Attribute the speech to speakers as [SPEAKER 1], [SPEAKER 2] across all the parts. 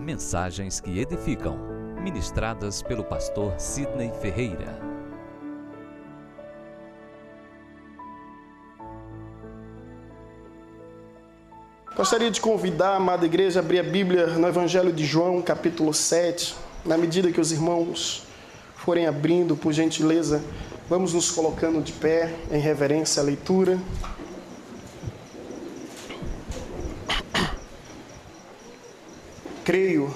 [SPEAKER 1] Mensagens que edificam, ministradas pelo pastor Sidney Ferreira.
[SPEAKER 2] Gostaria de convidar a amada igreja a abrir a Bíblia no Evangelho de João, capítulo 7. Na medida que os irmãos forem abrindo, por gentileza, vamos nos colocando de pé em reverência à leitura. Creio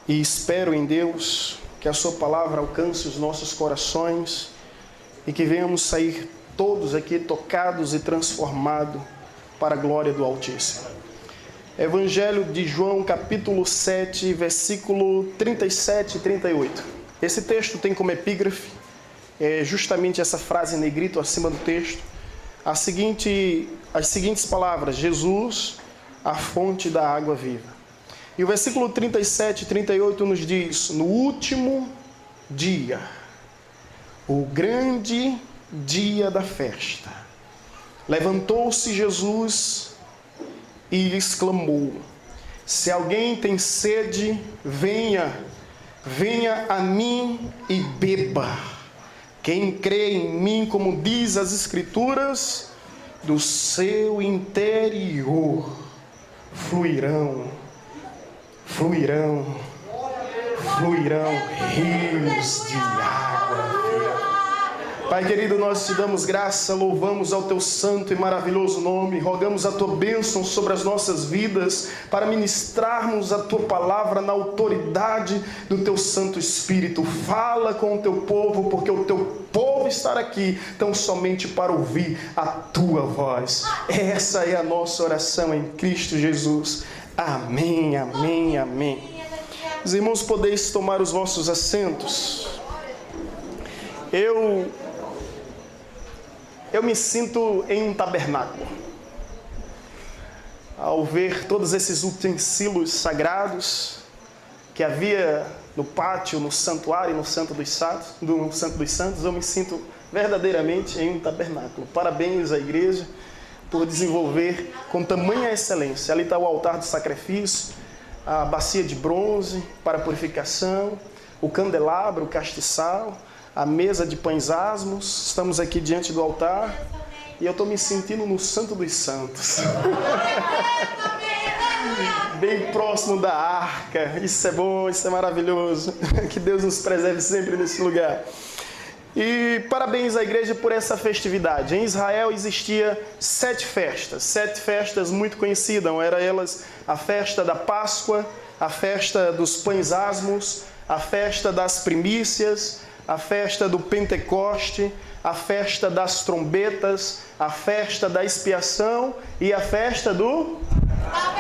[SPEAKER 2] e espero em Deus que a sua palavra alcance os nossos corações e que venhamos sair todos aqui tocados e transformados para a glória do Altíssimo. Evangelho de João, capítulo 7, versículo 37 e 38. Esse texto tem como epígrafe justamente essa frase em negrito acima do texto, as seguintes palavras: Jesus, a fonte da água viva. E o versículo 37 e 38 nos diz: no último dia, o grande dia da festa, levantou-se Jesus e exclamou: se alguém tem sede, venha a mim e beba. Quem crê em mim, como diz as Escrituras, do seu interior fluirão rios de água viva. Pai querido, nós te damos graça, louvamos ao teu santo e maravilhoso nome, rogamos a tua bênção sobre as nossas vidas, para ministrarmos a tua palavra na autoridade do teu Santo Espírito. Fala com o teu povo, porque o teu povo está aqui tão somente para ouvir a tua voz. Essa é a nossa oração em Cristo Jesus. Amém, amém, amém. Os irmãos, podeis tomar os vossos assentos. Eu me sinto em um tabernáculo. Ao ver todos esses utensílios sagrados que havia no pátio, no santuário, no Santo dos Santos, eu me sinto verdadeiramente em um tabernáculo. Parabéns à igreja por desenvolver com tamanha excelência. Ali está o altar de sacrifício, a bacia de bronze para purificação, o candelabro, o castiçal, a mesa de pães asmos. Estamos aqui diante do altar e eu estou me sentindo no Santo dos Santos. Bem próximo da arca. Isso é bom, isso é maravilhoso. Que Deus nos preserve sempre nesse lugar. E parabéns à igreja por essa festividade. Em Israel existia 7 festas muito conhecidas. Eram elas a festa da Páscoa, a festa dos pães asmos, a festa das primícias, a festa do Pentecoste, a festa das trombetas, a festa da expiação e a festa do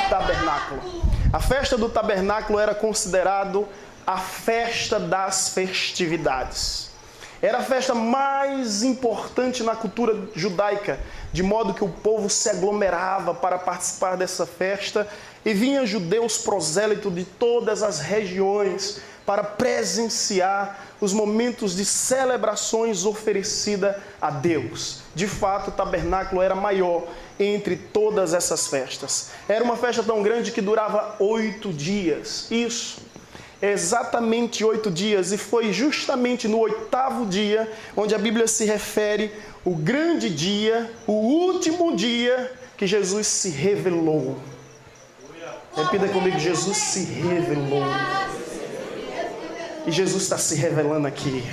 [SPEAKER 2] tabernáculo. A festa do tabernáculo era considerado a festa das festividades. Era a festa mais importante na cultura judaica, de modo que o povo se aglomerava para participar dessa festa e vinham judeus prosélitos de todas as regiões para presenciar os momentos de celebrações oferecidas a Deus. De fato, o tabernáculo era maior entre todas essas festas. Era uma festa tão grande que durava 8 dias. Isso. Exatamente 8 dias, e foi justamente no 8º dia onde a Bíblia se refere o grande dia, o último dia que Jesus se revelou. Repita comigo: Jesus se revelou. E Jesus está se revelando aqui.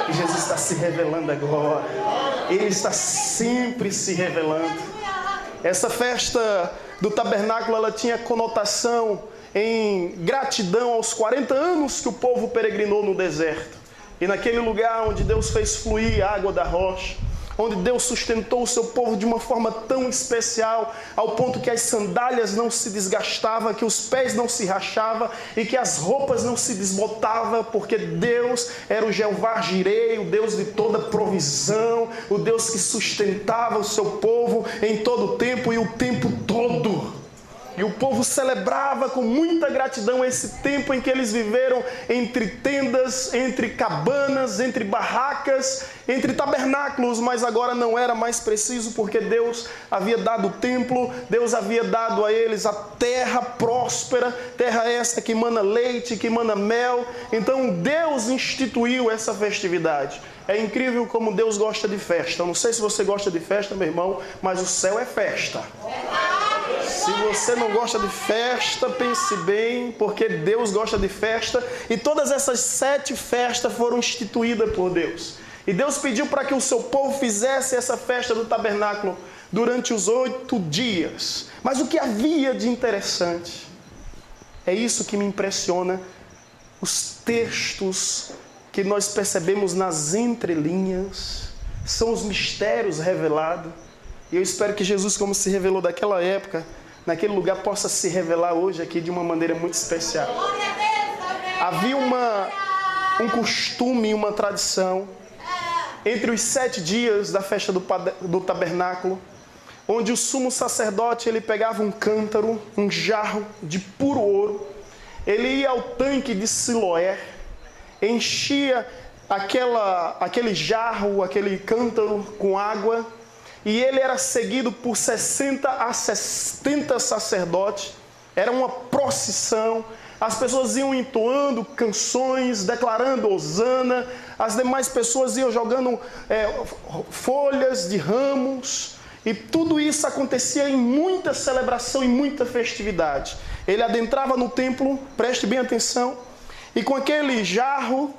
[SPEAKER 2] E Jesus está se revelando agora. Ele está sempre se revelando. Essa festa do tabernáculo, ela tinha conotação em gratidão aos 40 anos que o povo peregrinou no deserto. E naquele lugar onde Deus fez fluir a água da rocha, onde Deus sustentou o seu povo de uma forma tão especial, ao ponto que as sandálias não se desgastavam, que os pés não se rachavam e que as roupas não se desbotavam, porque Deus era o Jeová Jireh, o Deus de toda provisão, o Deus que sustentava o seu povo em todo o tempo e o tempo todo. E o povo celebrava com muita gratidão esse tempo em que eles viveram entre tendas, entre cabanas, entre barracas, entre tabernáculos, mas agora não era mais preciso porque Deus havia dado o templo, Deus havia dado a eles a terra próspera, terra essa que mana leite, que mana mel. Então Deus instituiu essa festividade. É incrível como Deus gosta de festa. Eu não sei se você gosta de festa, meu irmão, mas o céu é festa. Se você não gosta de festa, pense bem, porque Deus gosta de festa. E todas essas 7 festas foram instituídas por Deus. E Deus pediu para que o seu povo fizesse essa festa do tabernáculo durante os 8 dias. Mas o que havia de interessante, é isso que me impressiona, os textos que nós percebemos nas entrelinhas, são os mistérios revelados. E eu espero que Jesus, como se revelou daquela época, naquele lugar, possa se revelar hoje aqui de uma maneira muito especial. Havia um costume, uma tradição, entre os 7 dias da festa do tabernáculo, onde o sumo sacerdote ele pegava um cântaro, um jarro de puro ouro, ele ia ao tanque de Siloé, enchia aquele jarro, aquele cântaro com água, e ele era seguido por 60 a 70 sacerdotes. Era uma procissão. As pessoas iam entoando canções, declarando hosana. As demais pessoas iam jogando folhas de ramos. E tudo isso acontecia em muita celebração e muita festividade. Ele adentrava no templo, preste bem atenção, e com aquele jarro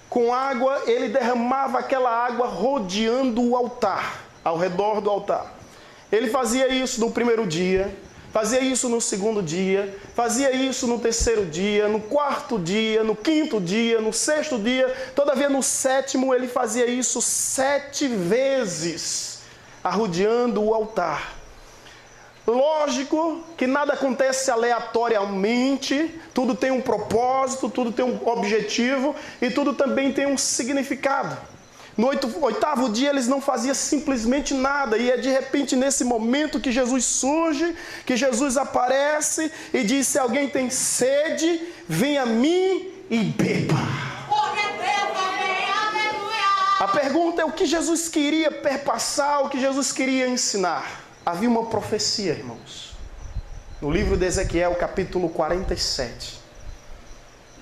[SPEAKER 2] com água, ele derramava aquela água rodeando o altar, ao redor do altar. Ele fazia isso no primeiro dia, fazia isso no segundo dia, fazia isso no terceiro dia, no quarto dia, no quinto dia, no 6º dia. Todavia no 7º ele fazia isso 7 vezes, arrodeando o altar. Lógico que nada acontece aleatoriamente, tudo tem um propósito, tudo tem um objetivo e tudo também tem um significado. No 8º dia eles não faziam simplesmente nada, e é de repente nesse momento que Jesus surge, que Jesus aparece e diz: se alguém tem sede, vem a mim e beba. A pergunta é o que Jesus queria perpassar, o que Jesus queria ensinar. Havia uma profecia, irmãos. No livro de Ezequiel, capítulo 47,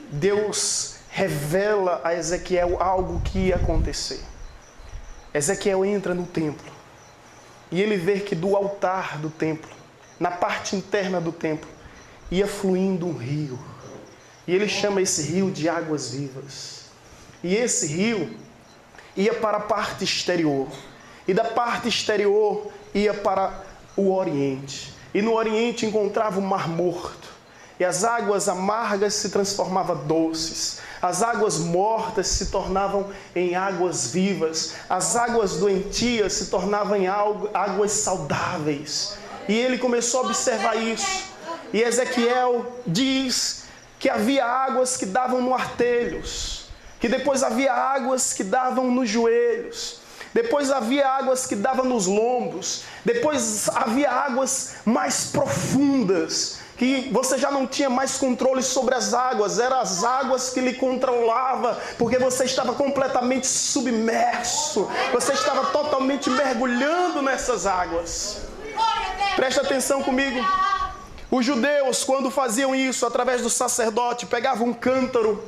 [SPEAKER 2] Deus revela a Ezequiel algo que ia acontecer. Ezequiel entra no templo e ele vê que do altar do templo, na parte interna do templo, ia fluindo um rio. E ele chama esse rio de águas vivas. E esse rio ia para a parte exterior. E da parte exterior ia para o Oriente. E no Oriente encontrava o Mar Morto. E as águas amargas se transformavam doces. As águas mortas se tornavam em águas vivas. As águas doentias se tornavam em águas saudáveis. E ele começou a observar isso. E Ezequiel diz que havia águas que davam no artelhos. Que depois havia águas que davam nos joelhos. Depois havia águas que davam nos lombos. Depois havia águas mais profundas, que você já não tinha mais controle sobre as águas. Eram as águas que lhe controlavam, porque você estava completamente submerso. Você estava totalmente mergulhando nessas águas. Presta atenção comigo. Os judeus, quando faziam isso através do sacerdote, pegavam um cântaro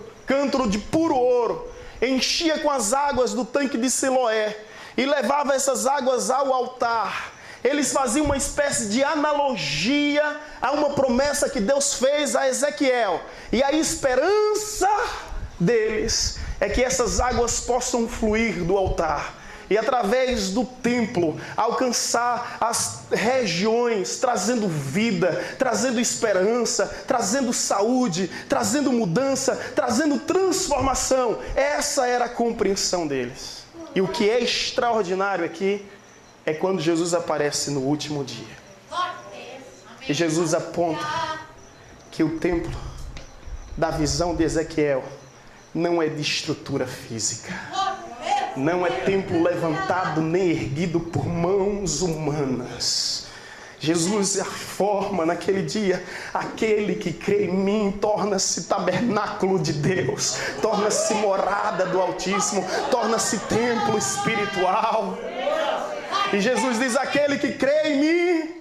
[SPEAKER 2] de puro ouro, enchia com as águas do tanque de Siloé e levava essas águas ao altar. Eles faziam uma espécie de analogia a uma promessa que Deus fez a Ezequiel. E a esperança deles é que essas águas possam fluir do altar e através do templo alcançar as regiões, trazendo vida, trazendo esperança, trazendo saúde, trazendo mudança, trazendo transformação. Essa era a compreensão deles. E o que é extraordinário aqui é quando Jesus aparece no último dia. E Jesus aponta que o templo da visão de Ezequiel não é de estrutura física. Não é templo levantado nem erguido por mãos humanas. Jesus afirma naquele dia: aquele que crê em mim torna-se tabernáculo de Deus, torna-se morada do Altíssimo, torna-se templo espiritual. E Jesus diz: aquele que crê em mim,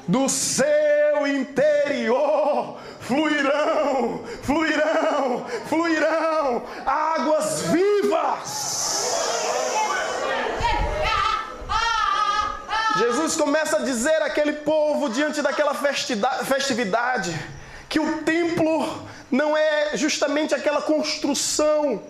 [SPEAKER 2] do seu interior fluirão, fluirão, fluirão águas vivas. Jesus começa a dizer àquele povo, diante daquela festividade, que o templo não é justamente aquela construção,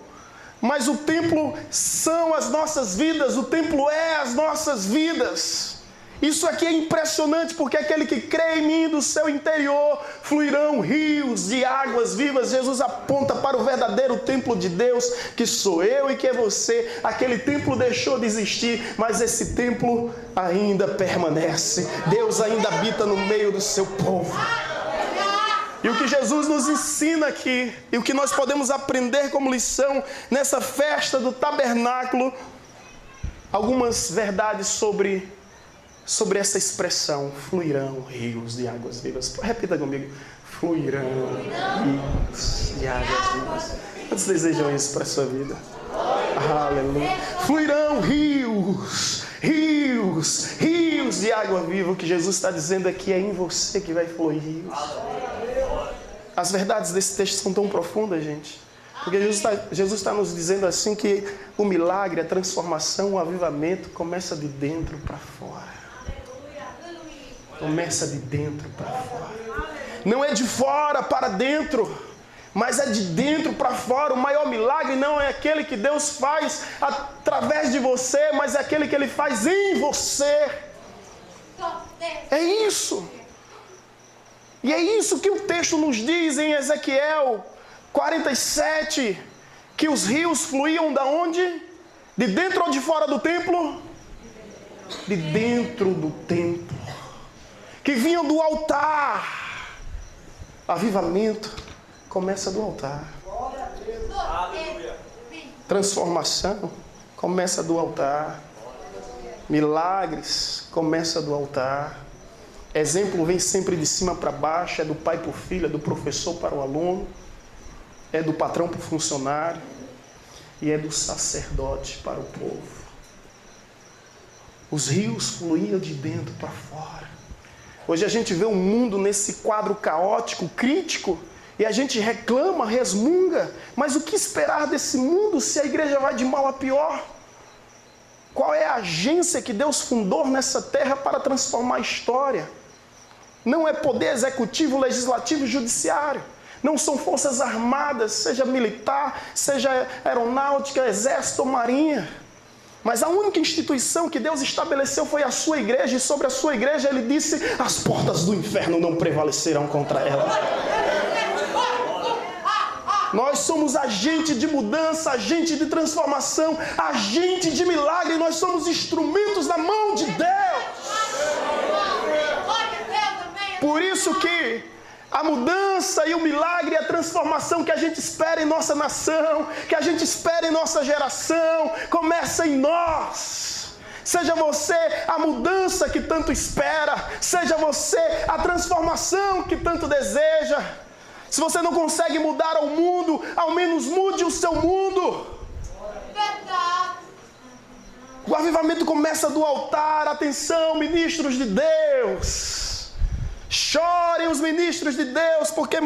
[SPEAKER 2] mas o templo são as nossas vidas, o templo é as nossas vidas. Isso aqui é impressionante, porque aquele que crê em mim, do seu interior fluirão rios de águas vivas. Jesus aponta para o verdadeiro templo de Deus, que sou eu e que é você. Aquele templo deixou de existir, mas esse templo ainda permanece. Deus ainda habita no meio do seu povo. E o que Jesus nos ensina aqui, e o que nós podemos aprender como lição nessa festa do tabernáculo, algumas verdades sobre essa expressão: fluirão rios de águas vivas. Repita comigo: fluirão rios de águas vivas. Quantos desejam isso para a sua vida? Aleluia. Fluirão rios, rios, rios de água viva. O que Jesus está dizendo aqui é em você que vai fluir rios. As verdades desse texto são tão profundas, gente. Porque Jesus está nos dizendo assim que o milagre, a transformação, o avivamento começa de dentro para fora. Começa de dentro para fora. Não é de fora para dentro, mas é de dentro para fora. O maior milagre não é aquele que Deus faz através de você, mas é aquele que Ele faz em você. É isso. E é isso que o texto nos diz em Ezequiel 47, que os rios fluíam da onde? De dentro ou de fora do templo? De dentro do templo. Que vinham do altar. Avivamento começa do altar. Transformação começa do altar. Milagres começa do altar. Exemplo vem sempre de cima para baixo, é do pai para o filho, é do professor para o aluno, é do patrão para o funcionário e é do sacerdote para o povo. Os rios fluíam de dentro para fora. Hoje a gente vê o mundo nesse quadro caótico, crítico, e a gente reclama, resmunga, mas o que esperar desse mundo se a igreja vai de mal a pior? Qual é a agência que Deus fundou nessa terra para transformar a história? Não é poder executivo, legislativo e judiciário. Não são forças armadas, seja militar, seja aeronáutica, exército ou marinha. Mas a única instituição que Deus estabeleceu foi a sua igreja, e sobre a sua igreja Ele disse: as portas do inferno não prevalecerão contra ela. Nós somos agente de mudança, agente de transformação, agente de milagre. Nós somos instrumentos na mão de Deus. Por isso que a mudança e o milagre e a transformação que a gente espera em nossa nação, que a gente espera em nossa geração, começa em nós. Seja você a mudança que tanto espera, seja você a transformação que tanto deseja. Se você não consegue mudar o mundo, ao menos mude o seu mundo. O avivamento começa do altar. Atenção, ministros de Deus. Chorem os ministros de Deus, porque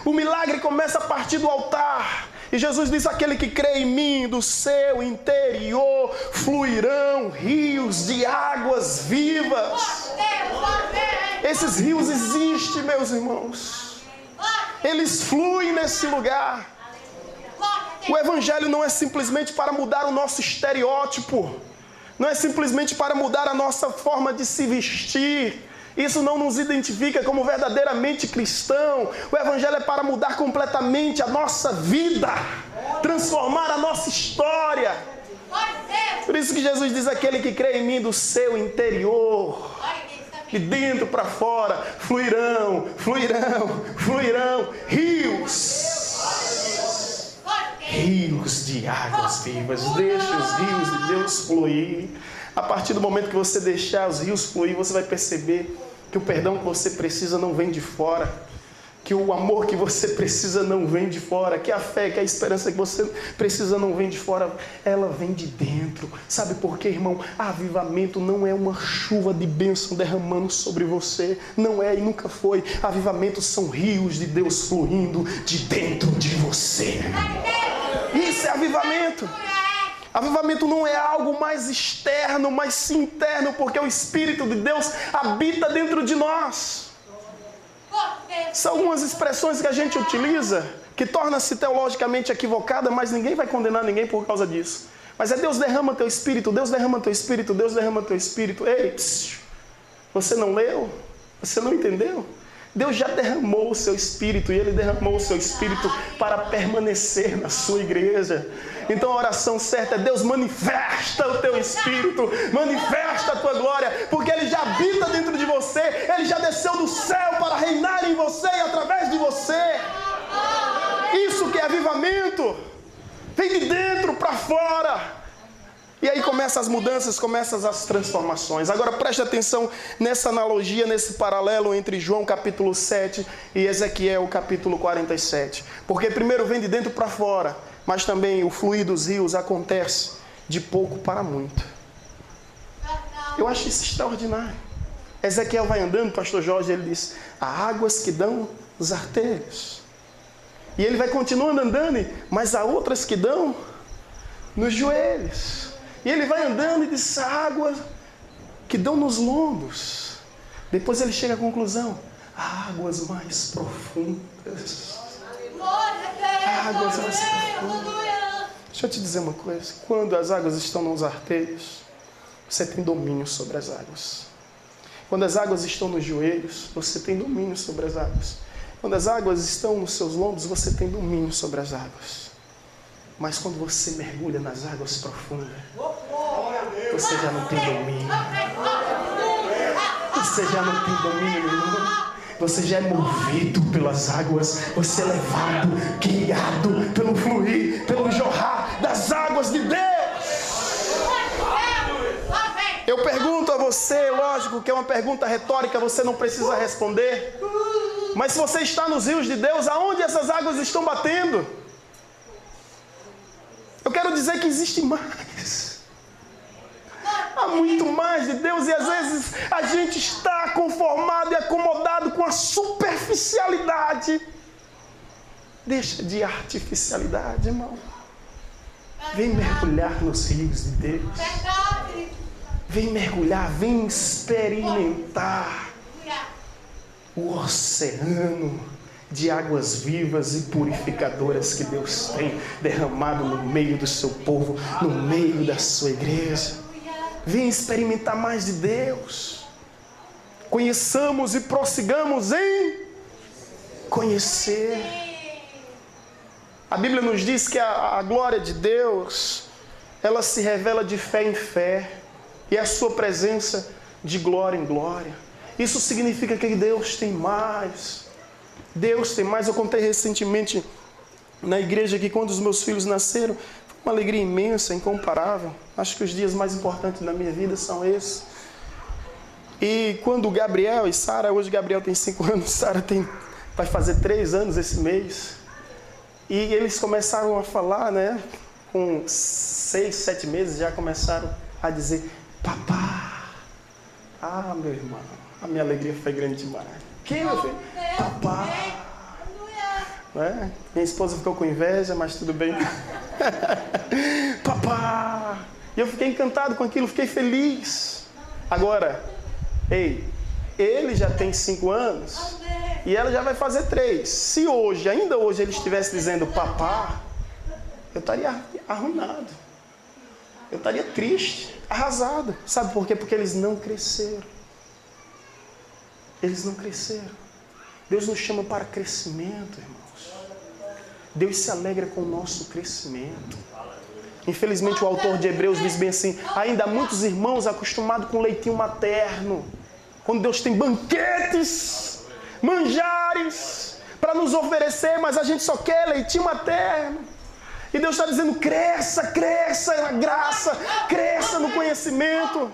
[SPEAKER 2] o milagre começa a partir do altar. E Jesus diz: aquele que crê em mim, do seu interior fluirão rios de águas vivas. Esses rios existem, meus irmãos. Eles fluem nesse lugar. O Evangelho não é simplesmente para mudar o nosso estereótipo. Não é simplesmente para mudar a nossa forma de se vestir. Isso não nos identifica como verdadeiramente cristão. O Evangelho é para mudar completamente a nossa vida, transformar a nossa história. Por isso que Jesus diz: aquele que crê em mim, do seu interior, de dentro para fora, fluirão, fluirão, fluirão rios. Rios de águas vivas. Deixe os rios de Deus fluir. A partir do momento que você deixar os rios fluir, você vai perceber que o perdão que você precisa não vem de fora, que o amor que você precisa não vem de fora, que a fé, que a esperança que você precisa não vem de fora, ela vem de dentro. Sabe por quê, irmão? Avivamento não é uma chuva de bênção derramando sobre você, não é e nunca foi. Avivamentos são rios de Deus fluindo de dentro de você. Isso é avivamento. Avivamento não é algo mais externo, mas sim interno, porque o Espírito de Deus habita dentro de nós. São algumas expressões que a gente utiliza que torna-se teologicamente equivocada, mas ninguém vai condenar ninguém por causa disso. Mas é Deus derrama teu Espírito, Deus derrama teu Espírito, Deus derrama teu Espírito. Ei, você não leu? Você não entendeu? Deus já derramou o seu Espírito, e Ele derramou o seu Espírito para permanecer na sua igreja. Então a oração certa é: Deus, manifesta o teu Espírito, manifesta a tua glória, porque Ele já habita dentro de você, Ele já desceu do céu para reinar em você e através de você. Isso que é avivamento, vem de dentro para fora. E aí começam as mudanças, começam as transformações. Agora preste atenção nessa analogia, nesse paralelo entre João capítulo 7 e Ezequiel capítulo 47. Porque primeiro vem de dentro para fora, mas também o fluir dos rios acontece de pouco para muito. Eu acho isso extraordinário. Ezequiel vai andando, pastor Jorge, ele diz: há águas que dão os arteiros. E ele vai continuando andando, mas há outras que dão nos joelhos. E ele vai andando e diz: águas que dão nos lombos. Depois ele chega à conclusão: águas mais profundas. Águas mais profundas. Deixa eu te dizer uma coisa: quando as águas estão nos arteiros, você tem domínio sobre as águas. Quando as águas estão nos joelhos, você tem domínio sobre as águas. Quando as águas estão nos seus lombos, você tem domínio sobre as águas. Mas quando você mergulha nas águas profundas, você já não tem domínio. Você já não tem domínio, irmão. Você já é movido pelas águas. Você é levado, guiado pelo fluir, pelo jorrar das águas de Deus. Eu pergunto a você, lógico que é uma pergunta retórica, você não precisa responder. Mas se você está nos rios de Deus, aonde essas águas estão batendo? Eu quero dizer que existe mais. Há muito mais de Deus, e às vezes a gente está conformado e acomodado com a superficialidade. Deixa de artificialidade, irmão. Vem mergulhar nos rios de Deus. Vem mergulhar, vem experimentar o oceano de águas vivas e purificadoras que Deus tem derramado no meio do seu povo, no meio da sua igreja. Vem experimentar mais de Deus. Conheçamos e prossigamos em conhecer. A Bíblia nos diz que a glória de Deus, ela se revela de fé em fé, e a sua presença de glória em glória. Isso significa que Deus tem mais. Deus tem mais. Eu contei recentemente na igreja que quando os meus filhos nasceram, foi uma alegria imensa, incomparável. Acho que os dias mais importantes da minha vida são esses. E quando Gabriel e Sara, hoje Gabriel tem 5 anos, Sara vai fazer 3 anos esse mês. E eles começaram a falar, né? Com 6, 7 meses já começaram a dizer: papá. Ah, meu irmão, a minha alegria foi grande demais. Quem, meu filho? Papá. É? Minha esposa ficou com inveja, mas tudo bem. Papá. E eu fiquei encantado com aquilo, fiquei feliz. Agora, ele já tem 5 anos e ela já vai fazer 3. Se hoje, ainda hoje, ele estivesse dizendo papá, eu estaria arruinado. Eu estaria triste, arrasado. Sabe por quê? Porque eles não cresceram. Eles não cresceram. Deus nos chama para crescimento, irmãos. Deus se alegra com o nosso crescimento. Infelizmente o autor de Hebreus diz bem assim: ainda há muitos irmãos acostumados com leitinho materno. Quando Deus tem banquetes, manjares para nos oferecer, mas a gente só quer leitinho materno. E Deus está dizendo: cresça, cresça na graça, cresça no conhecimento.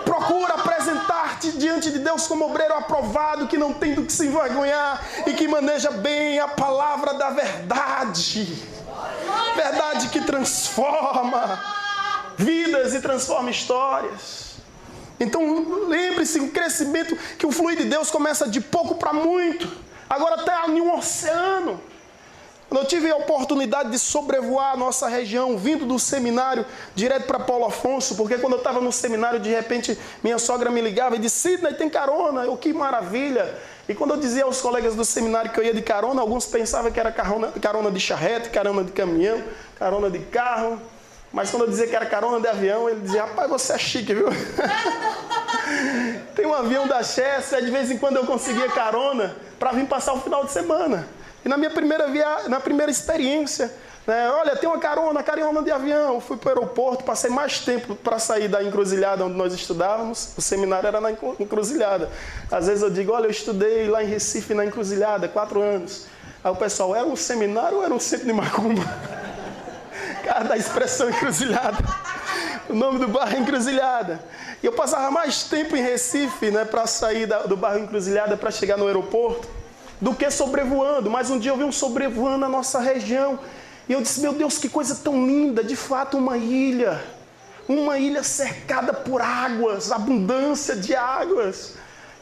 [SPEAKER 2] Procura apresentar apresentar-te diante de Deus como obreiro aprovado, que não tem do que se envergonhar e que maneja bem a palavra da verdade. Verdade que transforma vidas e transforma histórias. Então lembre-se, o crescimento, que o fluir de Deus começa de pouco para muito. Agora até em um oceano. Quando eu tive a oportunidade de sobrevoar a nossa região, vindo do seminário direto para Paulo Afonso, porque quando eu estava no seminário, de repente, minha sogra me ligava e disse: Sidney, tem carona? Eu, que maravilha! E quando eu dizia aos colegas do seminário que eu ia de carona, alguns pensavam que era carona de charrete, carona de caminhão, carona de carro. Mas quando eu dizia que era carona de avião, ele dizia: rapaz, você é chique, viu? Tem um avião da Chester, de vez em quando eu conseguia carona para vir passar o final de semana. E na minha primeira experiência, né, olha, tem uma carona de avião. Eu fui para o aeroporto, passei mais tempo para sair da encruzilhada onde nós estudávamos. O seminário era na encruzilhada. Às vezes eu digo: olha, eu estudei lá em Recife na encruzilhada, 4 anos. Aí o pessoal: era um seminário ou era um centro de macumba? Cara, da expressão encruzilhada. O nome do bairro é Encruzilhada. E eu passava mais tempo em Recife, né, para sair do bairro Encruzilhada para chegar no aeroporto, do que sobrevoando. Mas um dia eu vi um sobrevoando a nossa região. E eu disse: meu Deus, que coisa tão linda. De fato, uma ilha cercada por águas, abundância de águas.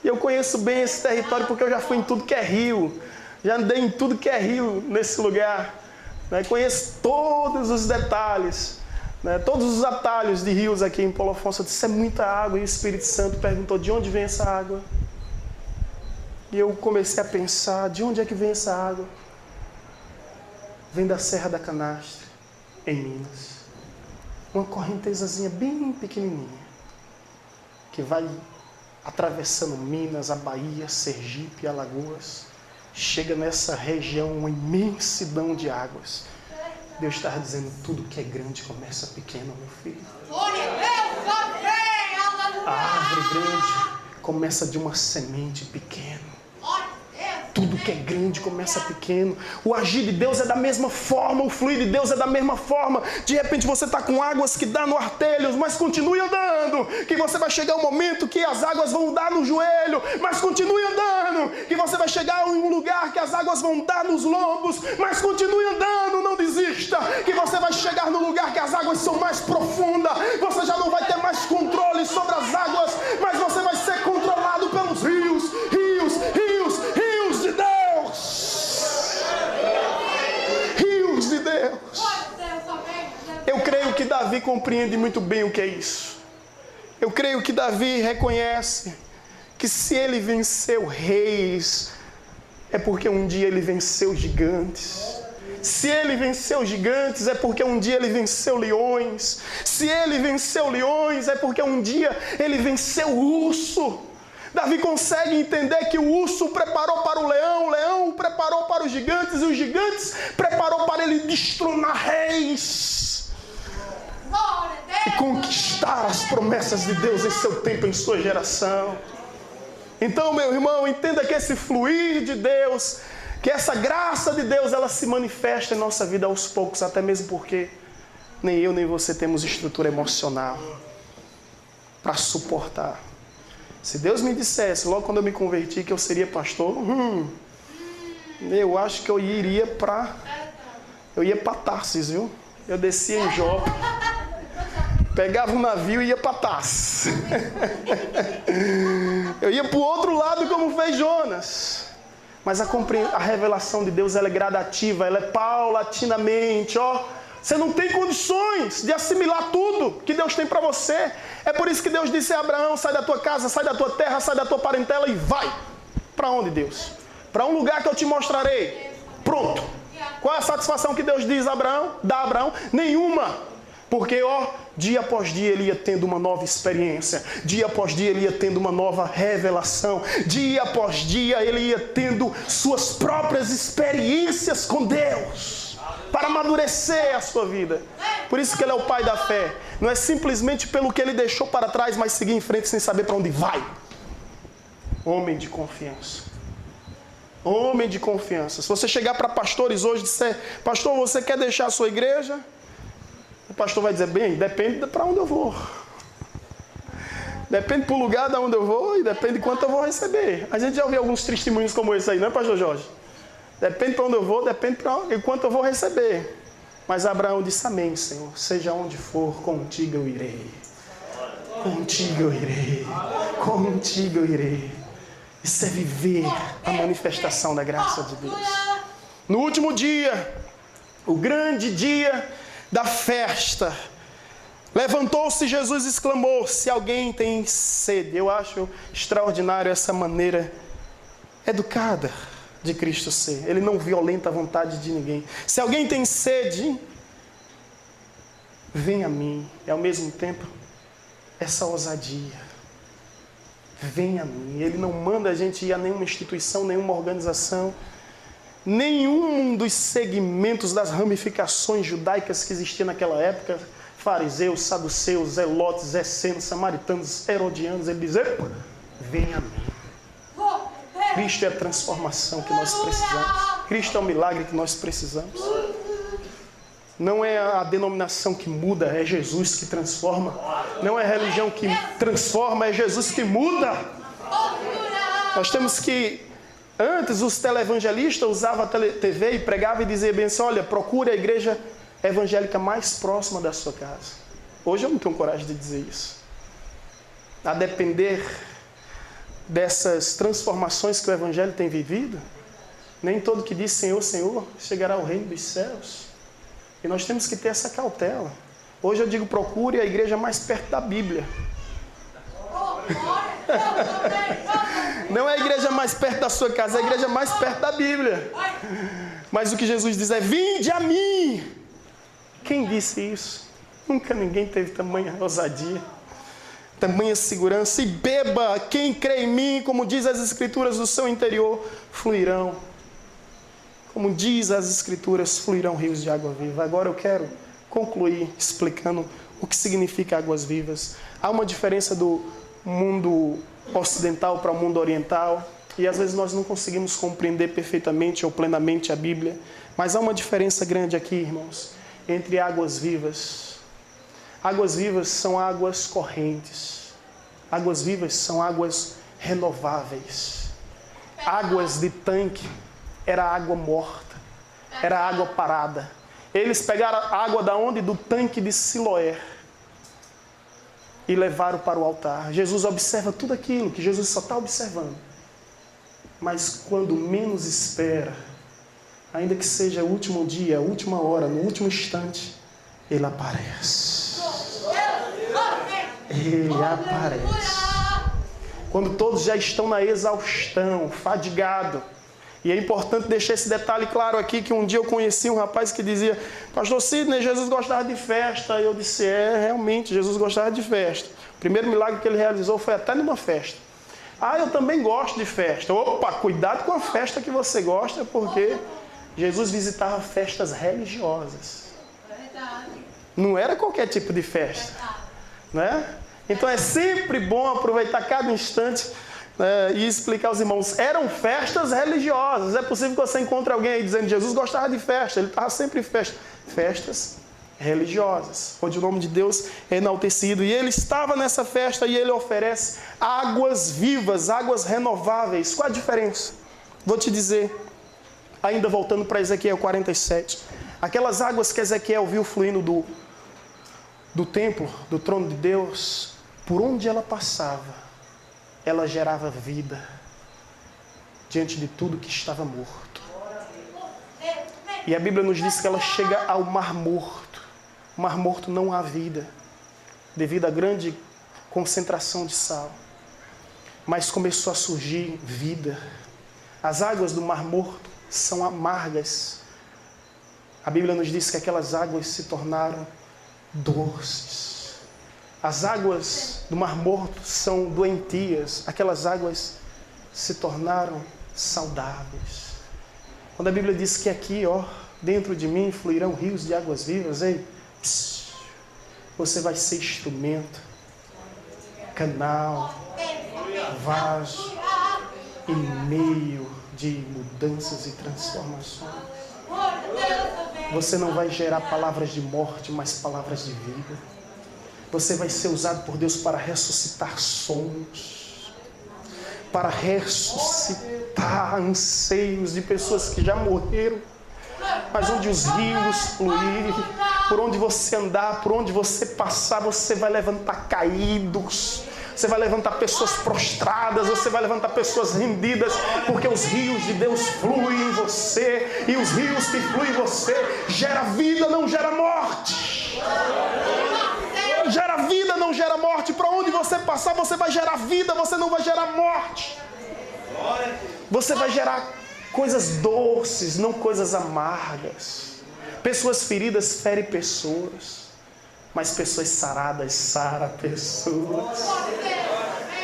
[SPEAKER 2] E eu conheço bem esse território porque eu já fui em tudo que é rio. Já andei em tudo que é rio nesse lugar. Conheço todos os detalhes, né? Todos os atalhos de rios aqui em Paulo Afonso. Eu disse: é muita água. E o Espírito Santo perguntou: de onde vem essa água? E eu comecei a pensar: de onde é que vem essa água? Vem da Serra da Canastra, em Minas. Uma correntezazinha bem pequenininha, que vai atravessando Minas, a Bahia, Sergipe, Alagoas. Chega nessa região uma imensidão de águas. Deus estava dizendo: tudo que é grande começa pequeno, meu filho. A árvore grande começa de uma semente pequena. Tudo que é grande começa pequeno. O agir de Deus é da mesma forma, o fluir de Deus é da mesma forma. De repente você está com águas que dá no artelho, mas continue andando, que você vai chegar um momento que as águas vão dar no joelho, mas continue andando, que você vai chegar em um lugar que as águas vão dar nos lombos, mas continue andando, não desista, que você vai chegar no lugar que as águas são mais profundas. Você já não vai ter mais controle sobre as águas, mas você vai ser controlado pelos rios de Deus. Rios de Deus. Eu creio que Davi compreende muito bem o que é isso. Eu creio que Davi reconhece que se ele venceu reis, é porque um dia ele venceu gigantes. Se ele venceu gigantes, é porque um dia ele venceu leões. Se ele venceu leões, é porque um dia ele venceu o urso. Davi consegue entender que o urso preparou para o leão preparou para os gigantes, e os gigantes preparou para ele destronar reis e conquistar as promessas de Deus em seu tempo, em sua geração. Então, meu irmão, entenda que esse fluir de Deus, que essa graça de Deus, ela se manifesta em nossa vida aos poucos, até mesmo porque nem eu nem você temos estrutura emocional para suportar. Se Deus me dissesse, logo quando eu me converti, que eu seria pastor, eu acho que eu ia para Tarsis, viu? Eu descia em Jope, pegava um navio e ia para Tarsis. Eu ia para o outro lado como fez Jonas. Mas a revelação de Deus, ela é gradativa, ela é paulatinamente, Você não tem condições de assimilar tudo que Deus tem para você. É por isso que Deus disse a Abraão: sai da tua casa, sai da tua terra, sai da tua parentela e vai. Para onde, Deus? Para um lugar que eu te mostrarei. Pronto. Qual é a satisfação que Deus diz a Abraão? Dá a Abraão? Nenhuma. Porque, dia após dia ele ia tendo uma nova experiência. Dia após dia ele ia tendo uma nova revelação. Dia após dia ele ia tendo suas próprias experiências com Deus, para amadurecer a sua vida. Por isso que ele é o pai da fé. Não é simplesmente pelo que ele deixou para trás, mas seguir em frente sem saber para onde vai. Homem de confiança. Homem de confiança. Se você chegar para pastores hoje e disser: pastor, você quer deixar a sua igreja? O pastor vai dizer: bem, depende para onde eu vou. Depende do lugar de onde eu vou e depende de quanto eu vou receber. A gente já ouviu alguns testemunhos como esse aí, não é, pastor Jorge? Depende para onde eu vou, depende de quanto eu vou receber. Mas Abraão disse, amém, Senhor. Seja onde for, contigo eu irei. Contigo eu irei. Contigo eu irei. Isso é viver a manifestação da graça de Deus. No último dia, o grande dia da festa, levantou-se Jesus e exclamou, se alguém tem sede. Eu acho extraordinário essa maneira educada de Cristo ser. Ele não violenta a vontade de ninguém. Se alguém tem sede, vem a mim. E ao mesmo tempo, essa ousadia. Vem a mim. Ele não manda a gente ir a nenhuma instituição, nenhuma organização, nenhum dos segmentos das ramificações judaicas que existiam naquela época, fariseus, saduceus, zelotes, essenos, samaritanos, herodianos. Ele diz, epa, vem a mim. Cristo é a transformação que nós precisamos. Cristo é o milagre que nós precisamos. Não é a denominação que muda, é Jesus que transforma. Não é a religião que transforma, é Jesus que muda. Nós temos que... Antes, os televangelistas usavam a TV e pregavam e diziam bem assim, olha, procure a igreja evangélica mais próxima da sua casa. Hoje eu não tenho coragem de dizer isso. A depender dessas transformações que o Evangelho tem vivido, nem todo que diz Senhor, Senhor, chegará ao reino dos céus. E nós temos que ter essa cautela. Hoje eu digo, procure a igreja mais perto da Bíblia. Não é a igreja mais perto da sua casa, é a igreja mais perto da Bíblia. Mas o que Jesus diz é, vinde a mim. Quem disse isso? Nunca ninguém teve tamanha ousadia, tamanha segurança. E beba, quem crê em mim, como diz as Escrituras, do seu interior fluirão. Como diz as Escrituras, fluirão rios de água viva. Agora eu quero concluir explicando o que significa águas vivas. Há uma diferença do mundo ocidental para o mundo oriental, e às vezes nós não conseguimos compreender perfeitamente ou plenamente a Bíblia, mas há uma diferença grande aqui, irmãos, entre águas vivas. Águas vivas são águas correntes. Águas vivas são águas renováveis. Águas de tanque era água morta, era água parada. Eles pegaram a água da onde? Do tanque de Siloé, e levaram para o altar. Jesus observa tudo aquilo que Jesus só está observando. Mas quando menos espera, ainda que seja o último dia, a última hora, no último instante, Ele aparece. Ele aparece. Quando todos já estão na exaustão, fadigado. E é importante deixar esse detalhe claro aqui, que um dia eu conheci um rapaz que dizia, pastor Sidney, Jesus gostava de festa. E eu disse, realmente, Jesus gostava de festa. O primeiro milagre que ele realizou foi até numa festa. Ah, eu também gosto de festa. Opa, cuidado com a festa que você gosta, porque Jesus visitava festas religiosas. Não era qualquer tipo de festa, né? Então é sempre bom aproveitar cada instante e explicar aos irmãos, eram festas religiosas. É possível que você encontre alguém aí dizendo, Jesus gostava de festa, ele estava sempre em festa. Festas religiosas, onde o nome de Deus é enaltecido. E ele estava nessa festa e ele oferece águas vivas, águas renováveis. Qual a diferença? Vou te dizer, ainda voltando para Ezequiel 47. Aquelas águas que Ezequiel viu fluindo do templo, do trono de Deus, por onde ela passava, ela gerava vida diante de tudo que estava morto. E a Bíblia nos diz que ela chega ao Mar Morto. O Mar Morto não há vida, devido à grande concentração de sal. Mas começou a surgir vida. As águas do Mar Morto são amargas. A Bíblia nos diz que aquelas águas se tornaram doces. As águas do Mar Morto são doentias. Aquelas águas se tornaram saudáveis. Quando a Bíblia diz que aqui, dentro de mim fluirão rios de águas vivas, você vai ser instrumento, canal, vaso, em meio de mudanças e transformações. Você não vai gerar palavras de morte, mas palavras de vida. Você vai ser usado por Deus para ressuscitar sonhos, para ressuscitar anseios de pessoas que já morreram, mas onde os rios fluírem, por onde você andar, por onde você passar, você vai levantar caídos, você vai levantar pessoas prostradas, você vai levantar pessoas rendidas, porque os rios de Deus fluem em você, e os rios que fluem em você gera vida, não gera morte. Gera vida, não gera morte. Para onde você passar, você vai gerar vida, você não vai gerar morte. Você vai gerar coisas doces, não coisas amargas. Pessoas feridas ferem pessoas, mas pessoas saradas saram pessoas.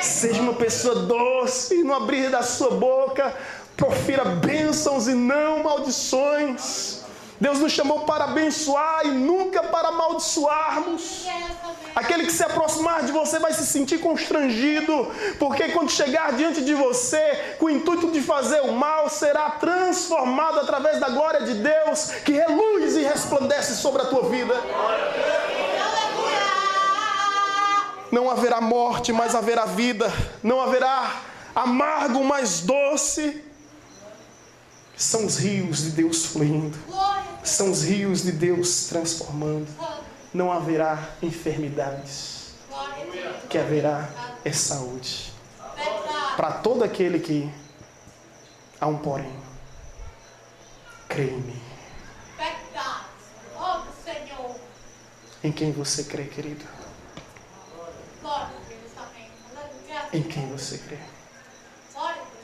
[SPEAKER 2] Seja uma pessoa doce, no abrir da sua boca profira bênçãos e não maldições. Deus nos chamou para abençoar e nunca para amaldiçoarmos. Aquele que se aproximar de você vai se sentir constrangido, porque quando chegar diante de você com o intuito de fazer o mal, será transformado através da glória de Deus, que reluz e resplandece sobre a tua vida. Não haverá morte, mas haverá vida. Não haverá amargo, mas doce. São os rios de Deus fluindo. São os rios de Deus transformando. Não haverá enfermidades. O que haverá é saúde. Para todo aquele que há um porém. Crê em mim. Em quem você crê, querido? Em quem você crê?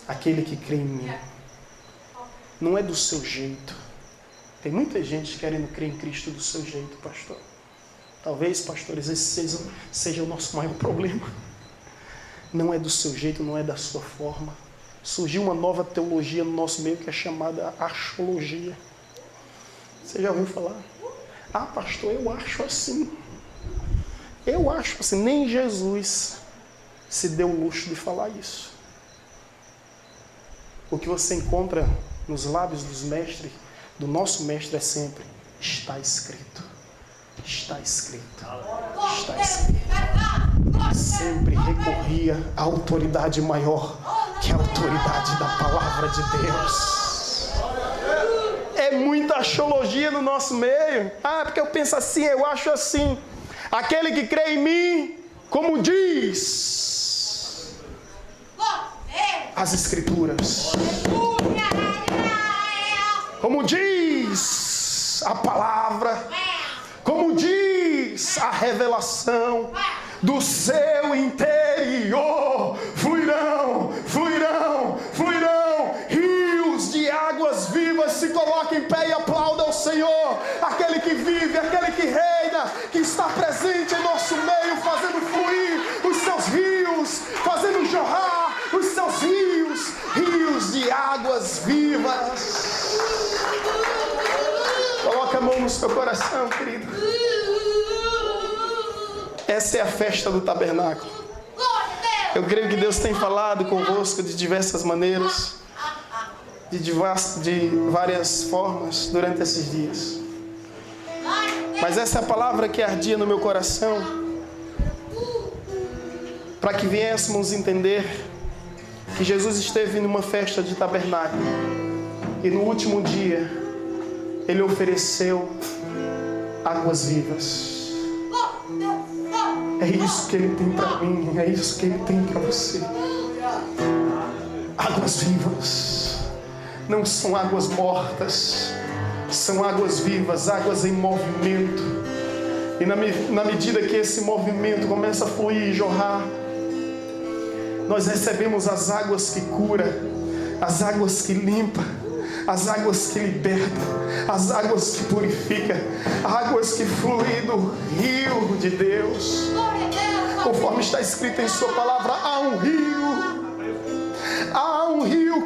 [SPEAKER 2] Aquele que crê em mim. Não é do seu jeito. Tem muita gente querendo crer em Cristo do seu jeito, pastor. Talvez, pastores, esse seja o nosso maior problema. Não é do seu jeito, não é da sua forma. Surgiu uma nova teologia no nosso meio que é chamada axologia. Você já ouviu falar? Ah, pastor, eu acho assim. Eu acho assim. Nem Jesus se deu o luxo de falar isso. O que você encontra nos lábios dos mestres, do nosso mestre, é sempre: está escrito, está escrito, está escrito. Sempre recorria à autoridade maior que a autoridade da palavra de Deus. É muita axologia no nosso meio. Ah, porque eu penso assim, eu acho assim. Aquele que crê em mim, como diz as Escrituras, como diz a palavra, como diz a revelação, do seu interior fluirão, fluirão, fluirão rios de águas vivas. Se coloque em pé e aplauda ao Senhor, aquele que vive, aquele que reina, que está presente em nosso meio, fazendo fluir os seus rios, fazendo jorrar os seus rios, rios de águas vivas. Coloca a mão no seu coração, querido. Essa é a festa do tabernáculo. Eu creio que Deus tem falado convosco de diversas maneiras, de várias formas durante esses dias. Mas essa é a palavra que ardia no meu coração, para que viéssemos entender que Jesus esteve numa festa de tabernáculo e no último dia Ele ofereceu águas vivas. É isso que Ele tem para mim, é isso que Ele tem para você. Águas vivas. Não são águas mortas, são águas vivas, águas em movimento. E na medida que esse movimento começa a fluir e jorrar, nós recebemos as águas que cura, as águas que limpa, as águas que liberta, as águas que purifica, águas que fluem do rio de Deus. Conforme está escrito em sua palavra, há um rio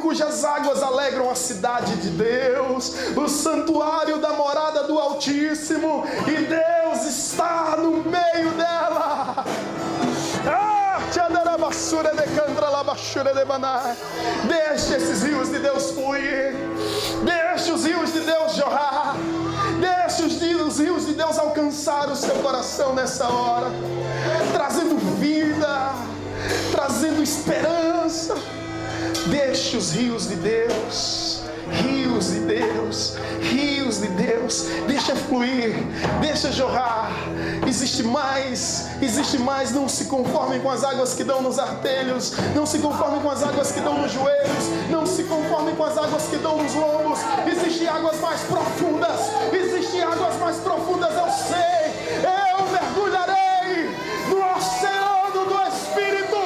[SPEAKER 2] cujas águas alegram a cidade de Deus, o santuário da morada do Altíssimo, e Deus está no meio dela. Deixe esses rios de Deus fluir, deixe os rios de Deus jorrar, deixe os os rios de Deus alcançaram o seu coração nessa hora, trazendo vida, trazendo esperança. Deixe os rios de Deus, rios de Deus, rios de Deus, deixa fluir, deixa jorrar. Existe mais, não se conformem com as águas que dão nos artelhos, não se conformem com as águas que dão nos joelhos, não se conformem com as águas que dão nos lombos. Existem águas mais profundas, eu sei, eu mergulharei no oceano do Espírito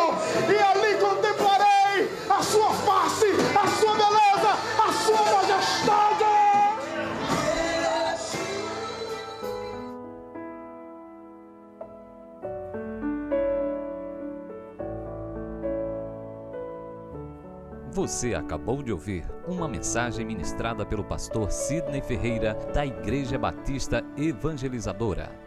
[SPEAKER 2] e ali contemplarei a sua face, a sua beleza, a sua majestade.
[SPEAKER 1] Você acabou de ouvir uma mensagem ministrada pelo pastor Sidney Ferreira, da Igreja Batista Evangelizadora.